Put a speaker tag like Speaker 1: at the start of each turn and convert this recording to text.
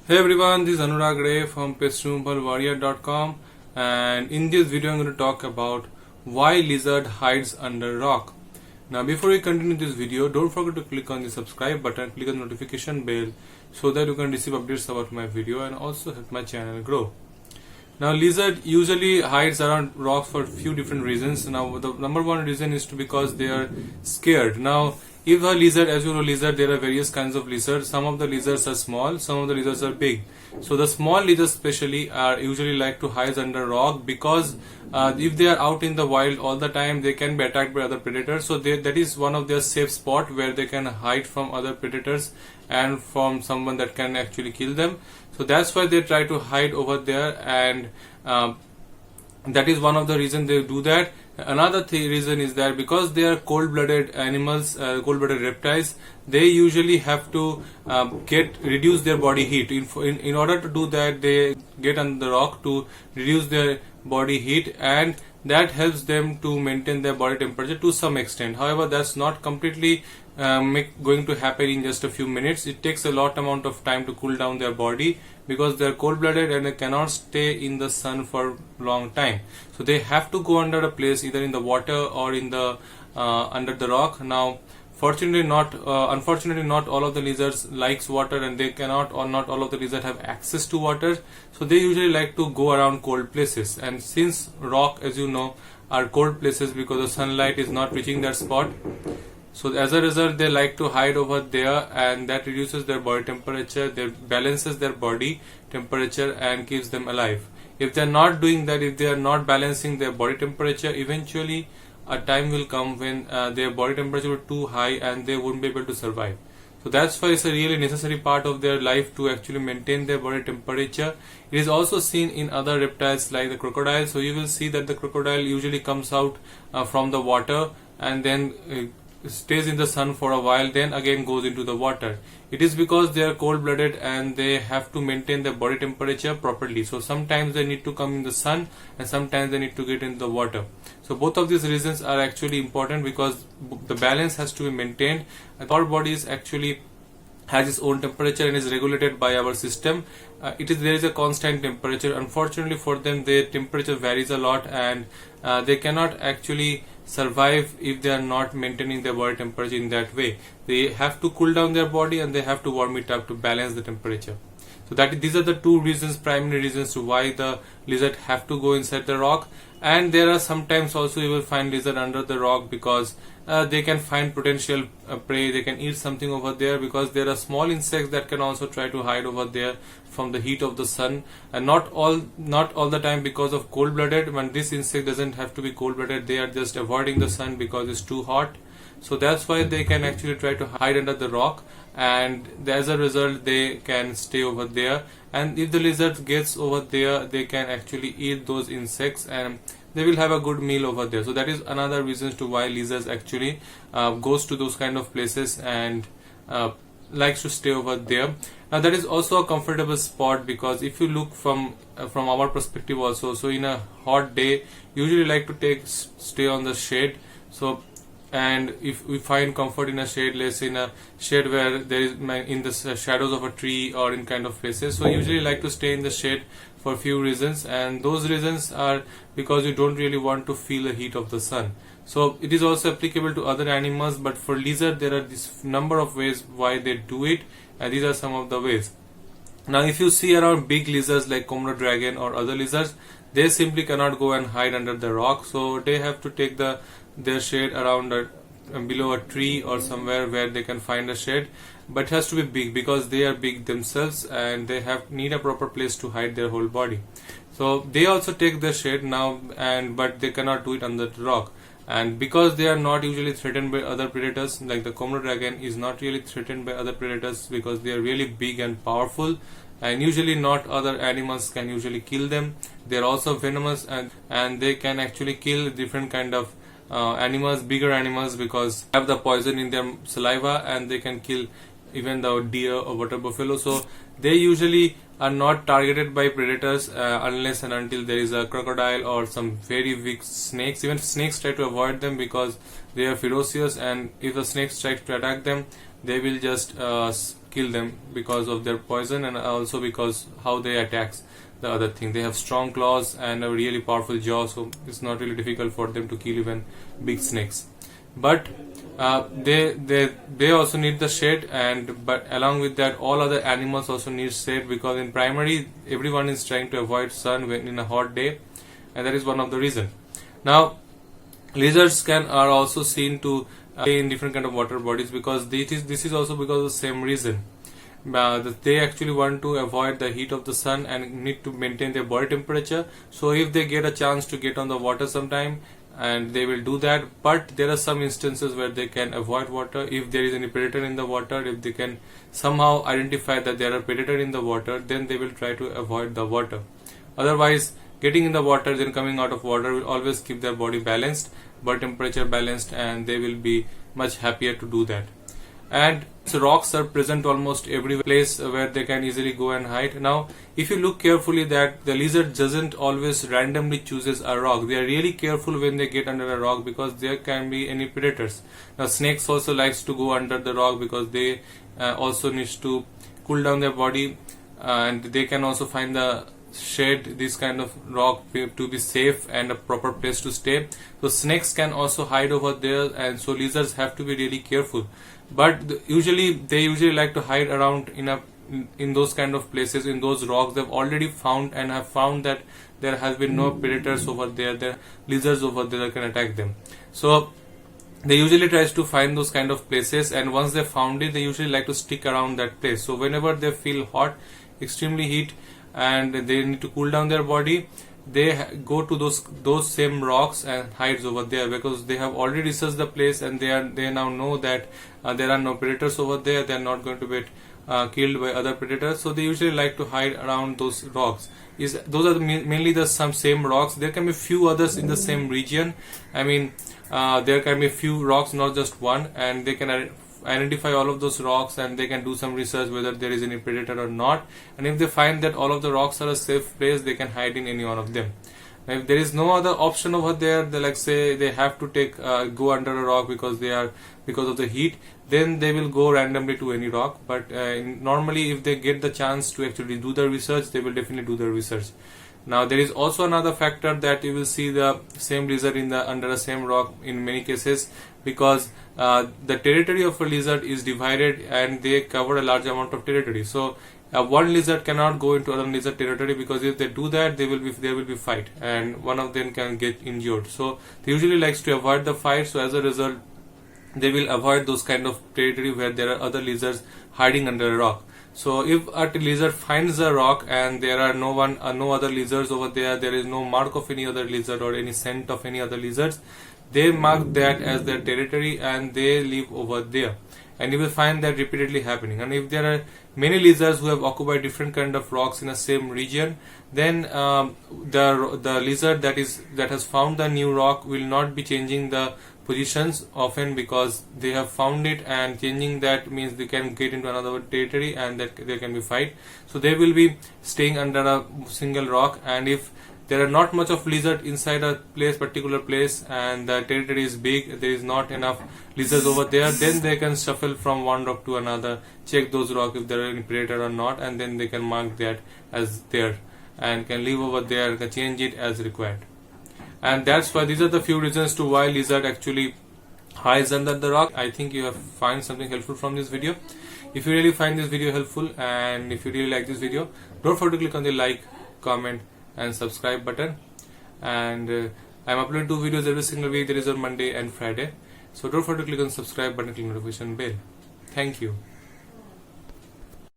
Speaker 1: Hey everyone, this is Anurag Ray from PestRemovalWarrior.com, and in this video I'm going to talk about why lizard hides under rock. Now before we continue this video, don't forget to click on the subscribe button, click on the notification bell so that you can receive updates about my video and also help my channel grow. Now lizard usually hides around rocks for a few different reasons. Now the number one reason is because they are scared. Now if a lizard, as you know, lizard, there are various kinds of lizards. Some of the lizards are small, some of the lizards are big. So the small lizards especially are usually like to hide under rock because if they are out in the wild all the time, they can be attacked by other predators. So that is one of their safe spot where they can hide from other predators and from someone that can actually kill them. So that's why they try to hide over there, and that is one of the reasons they do that. Another reason is that because they are cold-blooded animals, cold-blooded reptiles, they usually have to reduce their body heat. In order to do that, they get on the rock to reduce their body heat, and that helps them to maintain their body temperature to some extent. However, that's not completely going to happen in just a few minutes. It takes a lot amount of time to cool down their body because they are cold-blooded and they cannot stay in the sun for long time. So they have to go under a place, either in the water or in the under the rock. Now unfortunately not all of the lizards likes water, and they cannot, or not all of the lizards have access to water. So they usually like to go around cold places, and since rock, as you know, are cold places because the sunlight is not reaching that spot, so as a result they like to hide over there, and that reduces their body temperature, balances their body temperature and keeps them alive. If they are not doing that, if they are not balancing their body temperature, eventually a time will come when their body temperature will be too high and they won't be able to survive. So that's why it's a really necessary part of their life to actually maintain their body temperature. It is also seen in other reptiles like the crocodile. So you will see that the crocodile usually comes out from the water and then stays in the sun for a while, then again goes into the water. It is because they are cold-blooded and they have to maintain their body temperature properly. So sometimes they need to come in the sun and sometimes they need to get into the water. So both of these reasons are actually important because the balance has to be maintained. Our body is actually has its own temperature and is regulated by our system. There is a constant temperature. Unfortunately for them, their temperature varies a lot, and they cannot actually survive if they are not maintaining their body temperature in that way. They have to cool down their body and they have to warm it up to balance the temperature. So these are the two reasons, primary reasons to why the lizard have to go inside the rock. And there are sometimes also you will find lizard under the rock because they can find potential prey. They can eat something over there because there are small insects that can also try to hide over there from the heat of the sun. And not all the time because of cold-blooded. When this insect doesn't have to be cold-blooded, they are just avoiding the sun because it's too hot. So that's why they can actually try to hide under the rock, and as a result they can stay over there. And if the lizard gets over there, they can actually eat those insects and they will have a good meal over there. So that is another reason to why lizards actually goes to those kind of places and likes to stay over there. Now that is also a comfortable spot because if you look from our perspective also, so in a hot day usually like to stay on the shade. So and if we find comfort in a shade, let's say in a shade where there is in the shadows of a tree or in kind of places, so usually like to stay in the shade for a few reasons, and those reasons are because you don't really want to feel the heat of the sun. So it is also applicable to other animals, but for lizard there are this number of ways why they do it, and these are some of the ways. Now if you see around big lizards like Komodo dragon or other lizards, they simply cannot go and hide under the rock, so they have to take their shade around below a tree or somewhere where they can find a shade, but it has to be big because they are big themselves and they need a proper place to hide their whole body. So they also take their shade now, but they cannot do it under the rock. And because they are not usually threatened by other predators, like the Komodo dragon is not really threatened by other predators because they are really big and powerful, and usually not other animals can usually kill them. They are also venomous, and they can actually kill different kind of animals, bigger animals, because they have the poison in their saliva and they can kill even the deer or water buffalo. So they usually are not targeted by predators unless and until there is a crocodile or some very big snakes. Even snakes try to avoid them because they are ferocious, and if a snake tries to attack them, they will just kill them because of their poison and also because how they attacks the other thing. They have strong claws and a really powerful jaw, so it's not really difficult for them to kill even big snakes. But they also need the shade, and but along with that all other animals also need shade, because in primary everyone is trying to avoid sun when in a hot day, and that is one of the reason. Now lizards are also seen to stay in different kind of water bodies, because this is also because of the same reason. That they actually want to avoid the heat of the sun and need to maintain their body temperature. So if they get a chance to get on the water sometime, and they will do that, but there are some instances where they can avoid water. If there is any predator in the water, if they can somehow identify that there are predator in the water, then they will try to avoid the water. Otherwise, getting in the water then coming out of water will always keep their body balanced, body temperature balanced, and they will be much happier to do that. And so rocks are present almost every place where they can easily go and hide. Now if you look carefully, that the lizard doesn't always randomly chooses a rock. They are really careful when they get under a rock, because there can be any predators. Now snakes also likes to go under the rock because they also needs to cool down their body, and they can also find the shade, this kind of rock, to be safe and a proper place to stay. So snakes can also hide over there, and so lizards have to be really careful. But they usually like to hide around in those kind of places, in those rocks they've already found, and have found that there has been no predators over there, there are lizards over there that can attack them. So they usually tries to find those kind of places, and once they found it, they usually like to stick around that place. So whenever they feel hot, extremely heat, and they need to cool down their body, they go to those same rocks and hides over there, because they have already researched the place, and they now know that there are no predators over there. They are not going to get killed by other predators, so they usually like to hide around those rocks. Those are mainly the same rocks. There can be few others in the same region. I mean, there can be few rocks, not just one, and they can identify all of those rocks, and they can do some research whether there is any predator or not. And if they find that all of the rocks are a safe place, they can hide in any one of them. Now, if there is no other option over there, they like say they have to go under a rock because of the heat, then they will go randomly to any rock. But normally if they get the chance to actually do the research, they will definitely do the research. Now there is also another factor, that you will see the same lizard under the same rock in many cases, because the territory of a lizard is divided and they cover a large amount of territory. So one lizard cannot go into other lizard territory, because if they do that, there will be fight, and one of them can get injured. So they usually likes to avoid the fight. So as a result, they will avoid those kind of territory where there are other lizards hiding under a rock. So if a lizard finds a rock and there are no other lizards over there, there is no mark of any other lizard or any scent of any other lizards, they mark that as their territory and they live over there. And you will find that repeatedly happening. And if there are many lizards who have occupied different kind of rocks in the same region, then the lizard that has found the new rock will not be changing the positions often, because they have found it, and changing that means they can get into another territory and that there can be fight. So they will be staying under a single rock, and if there are not much of lizard inside a particular place, and the territory is big, there is not enough lizards over there, then they can shuffle from one rock to another, check those rocks if there are any predator or not, and then they can mark that as there and can live over there and can change it as required. And that's why these are the few reasons to why lizard actually hides under the rock. I think you have find something helpful from this video. If you really find this video helpful, and if you really like this video, don't forget to click on the like, comment and subscribe button. And I'm uploading 2 videos every single week. There is on Monday and Friday. So don't forget to click on subscribe button, click notification bell. Thank you.